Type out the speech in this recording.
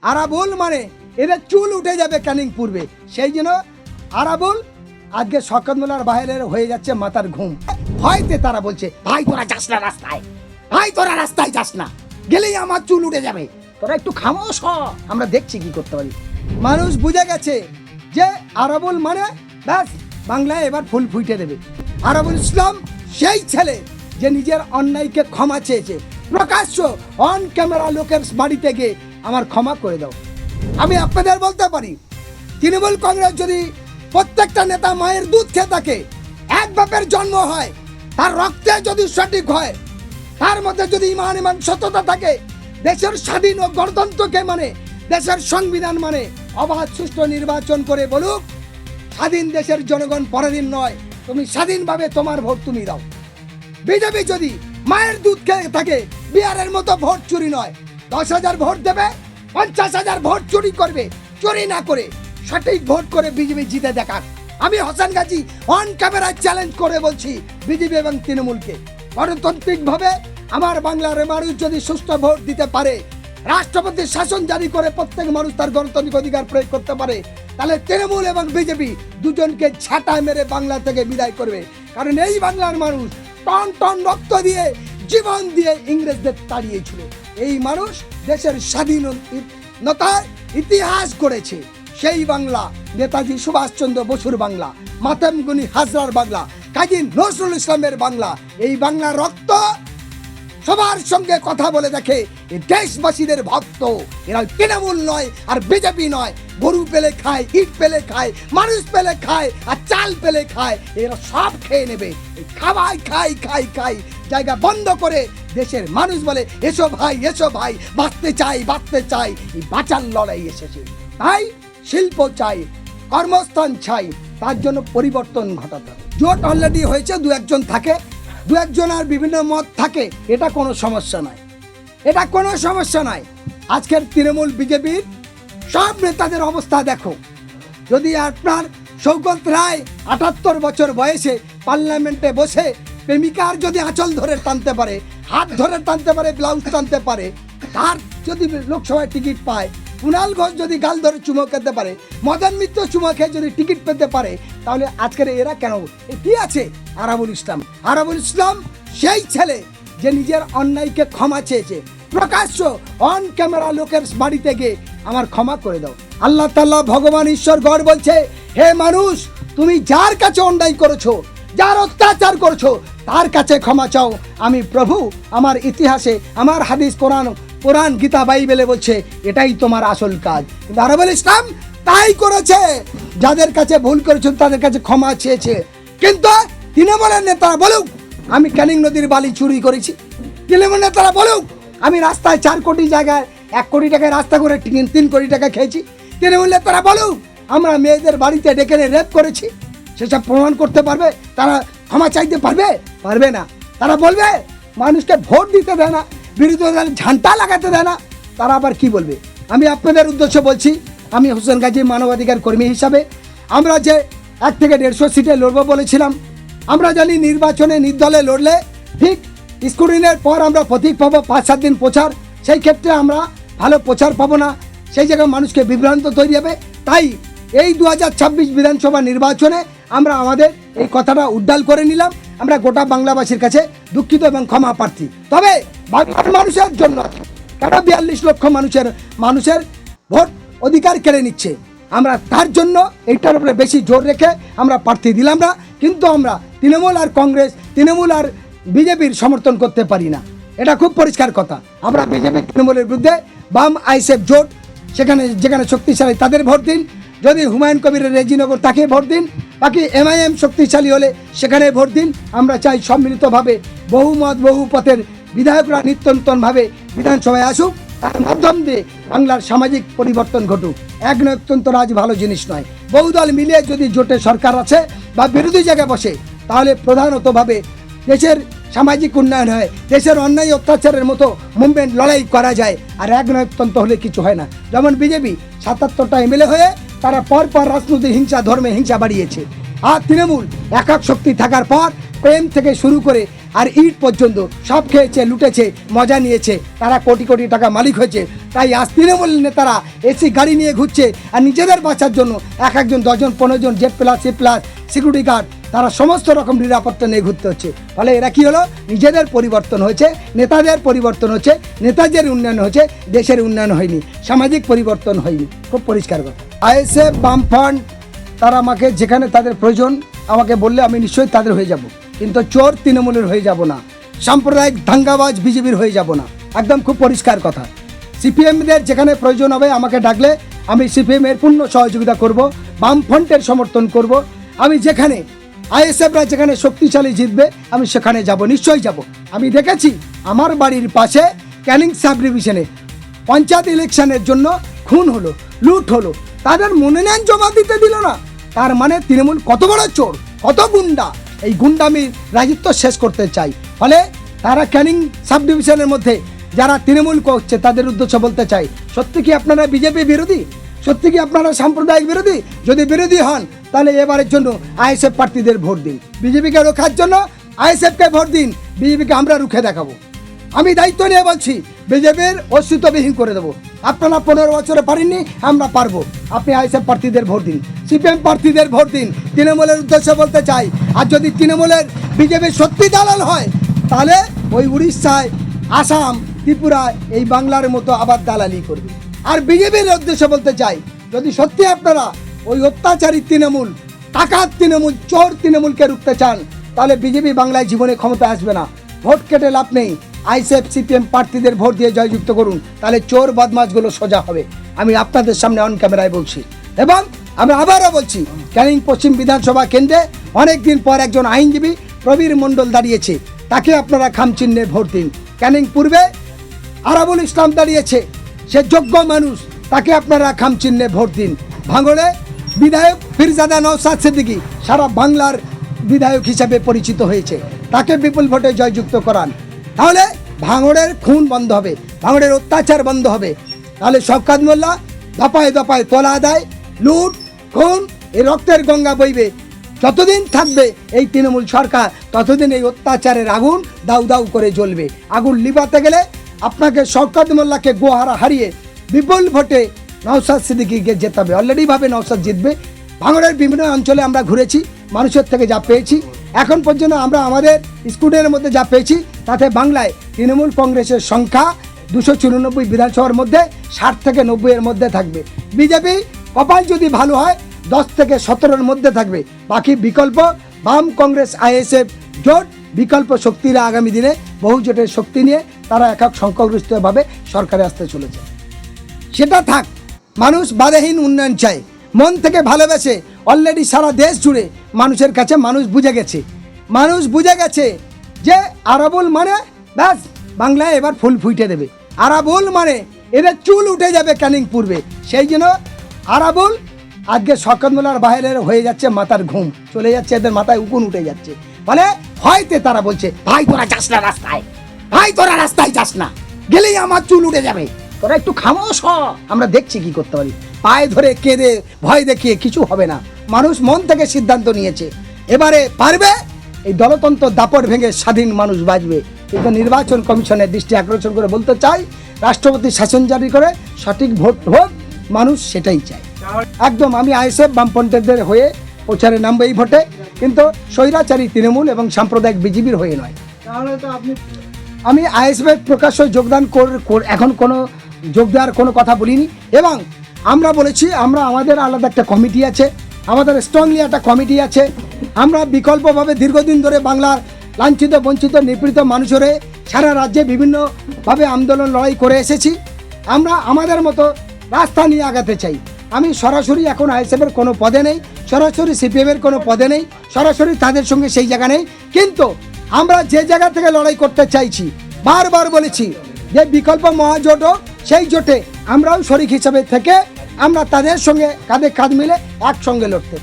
আরাবুল মানে এদের চুল উঠে যাবে ক্যানিং পূর্বে, সেই জন্য আরাবুল আজকে শওকত মোল্লার বাইরের হয়ে যাচ্ছে মাথার ঘুম। ভয়তে তারা বলছে ভাই তোরা যাস না রাস্তায়, ভাই তোরা রাস্তায় যাস না, গেলেই আমার চুল উঠে যাবে, তোরা একটু খামোশ হ, আমরা দেখছি কি করতে পারি। মানুষ বুঝে গেছে যে আরাবুল মানে ব্যাস বাংলায় এবার ফুল ফুটে দেবে। আরাবুল ইসলাম সেই ছেলে যে নিজের অন্যায়কে ক্ষমা চেয়েছে, প্রকাশ্য অন ক্যামেরা লোকের বাড়িতে গিয়ে আমার ক্ষমা করে দাও। আমি আপনাদের বলতে পারি, তৃণমূল কংগ্রেস যদি প্রত্যেকটা নেতা মায়ের দুধ খেয়ে থাকে, এক বাপের জন্ম হয়, তার রক্তে যদি সঠিক হয়, তার মধ্যে যদি ইমান সততা থাকে, দেশের স্বাধীন ও গণতন্ত্রকে মানে, দেশের সংবিধান মানে, অবাধ সুষ্ঠু নির্বাচন করে বলুক স্বাধীন দেশের জনগণ পরাধীন নয়, তুমি স্বাধীনভাবে তোমার ভোট তুমি দাও। বিজেপি যদি মায়ের দুধ খেয়ে থাকে, বিহারের মতো ভোট চুরি নয়, 10,000 ভোট দেবে, 50,000 ভোট চুরি করবে, চুরি না করে সঠিক ভোট করে বিজেপি জিতে দেখাক। আমি হোসেন গাজী অন ক্যামেরায় চ্যালেঞ্জ করে বলছি বিজেপি এবং তৃণমূলকে, গণতান্ত্রিকভাবে আমার বাংলার মানুষ যদি সুষ্ঠু ভোট দিতে পারে, রাষ্ট্রপতির শাসন জারি করে প্রত্যেক মানুষ তার গণতান্ত্রিক অধিকার প্রয়োগ করতে পারে, তাহলে তৃণমূল এবং বিজেপি দুজনকে ছাঁটা মেরে বাংলা থেকে বিদায় করবে। কারণ এই বাংলার মানুষ টন টন রক্ত দিয়ে, জীবন দিয়ে ইংরেজদের তাড়িয়েছিল। এই মানুষ দেশের স্বাধীনতার ইতিহাস গড়েছে। সেই বাংলা নেতাজি সুভাষচন্দ্র বসুর বাংলা, মাতাম গুনি হাজরার বাংলা, কাজী নজরুল ইসলামের বাংলা। এই বাংলার রক্ত সবার সঙ্গে কথা বলে দেখে এই দেশবাসীদের ভক্ত। এরা তৃণমূল নয় আর বিজেপি নয়, গরু পেলে খায়, ইট পেলে খায়, মানুষ পেলে খায়, আর চাল পেলে খায়, এরা সব খেয়ে নেবে। খাওয়াই খাই খাই খাই জায়গা বন্ধ করে দেশের মানুষ বলে এসো ভাই, এসো ভাই, বাঁচতে চাই বাঁচতে চাই। এই বাঁচার লড়াই এসেছে, তাই শিল্প চাই, কর্মস্থান চাই, তার জন্য পরিবর্তন ঘটাতে হবে। জোট অলরেডি হয়েছে, দু একজন থাকে, দু একজন আর বিভিন্ন মত থাকে, এটা কোনো সমস্যা নয়, এটা কোনো সমস্যা নয়। আজকের তৃণমূল বিজেপির সব নেতাদের অবস্থা দেখো। যদি আপনার শওকত রায় 78 বছর বয়সে পার্লামেন্টে বসে প্রেমিকার যদি আঁচল ধরে টানতে পারে, হাত ধরে টানতে পারে, ব্লাউজ টানতে পারে, তার যদি লোকসভায় টিকিট পায়, কুণাল ঘোষ যদি গাল ধরে চুমো খেতে পারে, মদন মিত্র চুমো খেয়ে যদি টিকিট পেতে পারে, তাহলে আজকের এরা কেন? কি আছে আরাবুল ইসলাম? আরাবুল ইসলাম সেই ছেলে যে নিজের অন্যায়কে ক্ষমা চেয়েছে, প্রকাশ্য অন ক্যামেরা লোকের বাড়িতে গিয়ে আমার ক্ষমা করে দাও। আল্লাহ তাআলা ভগবান ঈশ্বর গড় বলছে, হে মানুষ, তুমি যার কাছে অন্যায় করেছো, যার অত্যাচার করছো, তার কাছে ক্ষমা চাও। আমি প্রভু আমার ইতিহাসে, আমার হাদিস, কোরআন গীতা বাইবেলে বলছে এটাই তোমার আসল কাজ। কিন্তু আরাবুল ইসলাম তাই করেছে, যাদের কাছে ভুল করেছেন তাদের কাছে ক্ষমা চেয়েছে। কিন্তু তৃণমূলের নেতারা বলুক আমি ক্যানিং নদীর বালি চুরি করেছি, তৃণমূল নেতারা বলুক আমি রাস্তায় 4 কোটি জায়গায় 1 কোটি টাকায় রাস্তা করে 3 কোটি টাকা খেয়েছি, তৃণমূল নেতারা বলুক আমরা মেয়েদের বাড়িতে ডেকে রেপ করেছি, সেসব প্রমাণ করতে পারবে? তারা ক্ষমা চাইতে পারবে? পারবে না। তারা বলবে মানুষকে ভোট দিতে দেয় না, বিরোধী দল ঝান্ডা লাগাতে দেয় না, তারা আবার কি বলবে? আমি আপনাদের উদ্দেশ্যে বলছি, আমি হোসেন গাজী মানবাধিকার কর্মী হিসাবে, আমরা যে 1 থেকে 150 সিটে লড়বো বলেছিলাম, আমরা জানি নির্বাচনে নির্দলে লড়লে ঠিক স্ক্রুটিনের পর আমরা প্রতীক পাবো 5-7 দিন প্রচার, সেই ক্ষেত্রে আমরা ভালো প্রচার পাবো না, সেই জায়গায় মানুষকে বিভ্রান্ত তৈরি হবে। তাই এই 2026 বিধানসভা নির্বাচনে আমরা আমাদের এই কথাটা উদ্যাল করে নিলাম। আমরা গোটা বাংলাবাসীর কাছে দুঃখিত এবং ক্ষমা প্রার্থী। তবে বাংলার মানুষের জন্য কেন 42 লক্ষ মানুষের ভোট অধিকার কেড়ে নিচ্ছে, আমরা তার জন্য এইটার উপরে বেশি জোর রেখে আমরা প্রার্থী দিলাম না। কিন্তু আমরা তৃণমূল আর কংগ্রেস, তৃণমূল আর বিজেপির সমর্থন করতে পারি না, এটা খুব পরিষ্কার কথা। আমরা বিজেপি তৃণমূলের বিরুদ্ধে, বাম আইএসএফ জোট সেখানে যেখানে শক্তিশালী তাদের ভোট দিন, যদি হুমায়ুন কবিরের রেজিনগর তাকে ভোট দিন, বাকি এমআইএম শক্তিশালী হলে সেখানে ভোট দিন। আমরা চাই সম্মিলিতভাবে বহুমত বহুপথের বিধায়করা নিত্যন্তনভাবে বিধানসভায় আসুক, তার মাধ্যম দিয়ে বাংলার সামাজিক পরিবর্তন ঘটুক। একনায়কতন্ত্র রাজ ভালো জিনিস নয়। বহুদল মিলিয়ে যদি জোটে সরকার আছে বা বিরোধী জায়গায় বসে, তাহলে প্রধানতভাবে দেশের সামাজিক উন্নয়ন হয়, দেশের অন্যায় অত্যাচারের মতো মুভমেন্ট লড়াই করা যায়। আর একনায়কতন্ত্র হলে কিছু হয় না। যেমন বিজেপি 77টা এমএলএ হয়ে তারা পরপর রাজনৈতিক হিংসা, ধর্মে হিংসা বাড়িয়েছে। আর তৃণমূল একক শক্তি থাকার পর প্রেম থেকে শুরু করে আর ইট পর্যন্ত সব খেয়েছে, লুটেছে, মজা নিয়েছে, তারা কোটি কোটি টাকা মালিক হয়েছে। তাই আজ তৃণমূল নেতারা এসি গাড়ি নিয়ে ঘুরছে আর নিজেদের বাঁচার জন্য একজন 10 জন 15 জন Z+ C+ সিকিউরিটি গার্ড, তারা সমস্ত রকম নিরাপত্তা নিয়ে ঘুরতে হচ্ছে। ফলে এরা কি হলো, নিজেদের পরিবর্তন হয়েছে, নেতাদের পরিবর্তন হচ্ছে, নেতাদের উন্নয়ন হয়েছে, দেশের উন্নয়ন হয়নি, সামাজিক পরিবর্তন হয়নি। খুব পরিষ্কার কথা। ISF, বামফ্রন্ট তারা আমাকে যেখানে তাদের প্রয়োজন আমাকে বললে আমি নিশ্চয়ই তাদের হয়ে যাব, কিন্তু চোর তৃণমূলের হয়ে যাব না, সাম্প্রদায়িক দাঙ্গাবাজ বিজেপির হয়ে যাব না। একদম খুব পরিষ্কার কথা। CPM-দের যেখানে প্রয়োজন হবে আমাকে ডাকলে আমি CPM-এর পূর্ণ সহযোগিতা করব, বামফ্রন্টের সমর্থন করব। আমি যেখানে ISF-রা যেখানে শক্তিশালী জিতবে আমি সেখানে যাব, নিশ্চয়ই যাব। আমি দেখেছি আমার বাড়ির পাশে ক্যানিং সাব ডিভিশনে পঞ্চায়েত ইলেকশনের জন্য খুন হলো, লুট হলো, তাদের মনোনয়ন জমা দিতে দিল না। তার মানে তৃণমূল কত বড় চোর, কত গুন্ডা। এই গুন্ডামির রাজত্ব শেষ করতে চাই। ফলে তারা ক্যানিং সাব ডিভিশনের মধ্যে যারা তৃণমূল করছে তাদের উদ্দেশ্যে বলতে চাই, সত্যি কি আপনারা বিজেপি বিরোধী? সত্যি কি আপনারা সাম্প্রদায়িক বিরোধী? যদি বিরোধী হন তাহলে এবারের জন্য ISF প্রার্থীদের ভোট দিন। বিজেপিকে রোখার জন্য ISF-কে ভোট দিন, বিজেপিকে আমরা রুখে দেখাবো। আমি দায়িত্ব নিয়ে বলছি, বিজেপির অস্তিত্ববিহীন করে দেবো। আপনারা 15 বছরে পারেননি, আমরা পারবো। আপনি ISF প্রার্থীদের ভোট দিন, CPM প্রার্থীদের ভোট দিন। তৃণমূলের উদ্দেশ্যে বলতে চাই, আর যদি তৃণমূলের বিজেপির সত্যি দালাল হয় তাহলে ওই উড়িষ্যায়, আসাম, ত্রিপুরায় এই বাংলার মতো আবার দালালি করবে। আর বিজেপির উদ্দেশ্যে বলতে চাই, যদি সত্যি আপনারা ওই অত্যাচারী তৃণমূল, টাকার তৃণমূল, চোর তৃণমূলকে রুখতে চান তাহলে বিজেপি বাংলায় জীবনে ক্ষমতা আসবে না। ভোট কেটে লাভ নেই। ISF CPM প্রার্থীদের ভোট দিয়ে জয়যুক্ত করুন, তাহলে চোর বদমাশগুলো সোজা হবে। আমি আপনাদের সামনে অন ক্যামেরায় বলছি। এবং আমরা আবারও বলছি, ক্যানিং পশ্চিম বিধানসভা কেন্দ্রে অনেক দিন পর একজন আইনজীবী প্রবীর মণ্ডল দাঁড়িয়েছে, তাকে আপনারা খামচিহ্নে ভোট দিন। ক্যানিং পূর্বে আরাবুল ইসলাম দাঁড়িয়েছে, সে যোগ্য মানুষ, তাকে আপনারা খামচিহ্নে ভোট দিন। ভাঙড়ে বিধায়ক পীরজাদা নওশাদ সিদ্দিকী সারা বাংলার বিধায়ক হিসেবে পরিচিত হয়েছে, তাকে বিপুল ভোটে জয়যুক্ত করান। তাহলে ভাঙড়ের খুন বন্ধ হবে, ভাঙড়ের অত্যাচার বন্ধ হবে। তাহলে শওকত মোল্লা দফায় দফায় তোলা দেয়, লুট, খুন, এই রক্তের গঙ্গা বইবে। যতদিন থাকবে এই তৃণমূল সরকার ততদিন এই অত্যাচারের আগুন দাউ দাউ করে জ্বলবে। আগুন লিবাতে গেলে আপনাকে শওকত মোল্লাকে গোহারা হারিয়ে বিপুল ভোটে নওশাদ সিদ্দিকীকে যেতে হবে। অলরেডি ভাবে নওশাদ জিতবে। ভাঙড়ের বিভিন্ন অঞ্চলে আমরা ঘুরেছি, মানুষের থেকে যা পেয়েছি, এখন পর্যন্ত আমরা আমাদের স্কুলের মধ্যে যা পেয়েছি, তাতে বাংলায় তৃণমূল কংগ্রেসের সংখ্যা 294 বিধানসভার মধ্যে 60 থেকে 90-এর মধ্যে থাকবে। বিজেপি কপাল যদি ভালো হয় 10 থেকে 17-এর মধ্যে থাকবে। বাকি বিকল্প বাম, কংগ্রেস, ISF জোট বিকল্প শক্তিরা আগামী দিনে বহু জোটের শক্তি নিয়ে তারা একক সংখ্যাগরিষ্ঠভাবে সরকারে আসতে চলেছে। সেটা থাক, মানুষ বাধাহীন উন্নয়ন চায়, মন থেকে ভালোবেসে। অলরেডি সারা দেশ জুড়ে মানুষের কাছে মানুষ বুঝে গেছে যে আরাবুল মানে ব্যাস বাংলায় এবার ফুল ফুটে দেবে। আরাবুল মানে এদের চুল উঠে যাবে ক্যানিং পূর্বে। সেই জন্য আরাবুল আজকে শওকত মোল্লার বাইরের হয়ে যাচ্ছে মাথার ঘুম চলে যাচ্ছে, এদের মাথায় উকুন উঠে যাচ্ছে। ফলে হয়তো তারা বলছে, ভাই তোরা যাস না রাস্তায়, ভাই তোরা রাস্তায় যাস না, গেলেই আমার চুল উঠে যাবে, তোরা একটু খামোশ হ, আমরা দেখছি কি করতে পারি। পায়ে ধরে কেঁদে ভয় দেখিয়ে কিছু হবে না। মানুষ মন থেকে সিদ্ধান্ত নিয়েছে, এবারে পারবে এই দলতন্ত্র দাপট ভেঙে স্বাধীন মানুষ বাঁচবে। কিন্তু নির্বাচন কমিশনের দৃষ্টি আকর্ষণ করে বলতে চাই, রাষ্ট্রপতি শাসন জারি করে সঠিক ভোট হোক, মানুষ সেটাই চায়। একদম আমি ISF বামপন্থীদের হয়ে প্রচারে নামবো এই ভোটে, কিন্তু স্বৈরাচারী তৃণমূল এবং সাম্প্রদায়িক বিজেপির হয়ে নয়। তাহলে তো আমি ISF প্রকাশ্য যোগদান এখন কোনো যোগ দেওয়ার কোনো কথা বলিনি। এবং আমরা বলেছি, আমরা আমাদের আলাদা একটা কমিটি আছে, আমাদের স্ট্রংলি একটা কমিটি আছে। আমরা বিকল্পভাবে দীর্ঘদিন ধরে বাংলার লাঞ্ছিত, বঞ্চিত, নিপীড়িত মানুষের সারা রাজ্যে বিভিন্নভাবে আন্দোলন লড়াই করে এসেছি। আমরা আমাদের মতো রাস্তা নিয়ে আগাতে চাই। আমি সরাসরি এখন ISF-এর কোনো পদে নেই, সরাসরি CPM-এর কোনো পদে নেই, সরাসরি তাদের সঙ্গে সেই জায়গা নেই। কিন্তু আমরা যে জায়গা থেকে লড়াই করতে চাইছি, বারবার বলেছি যে বিকল্প মহাজোট হোক, সেই জোটে আমরাও শরিক হিসাবে থেকে আমরা তাদের সঙ্গে কাঁধে কাঁধ মিলে একসঙ্গে লড়তে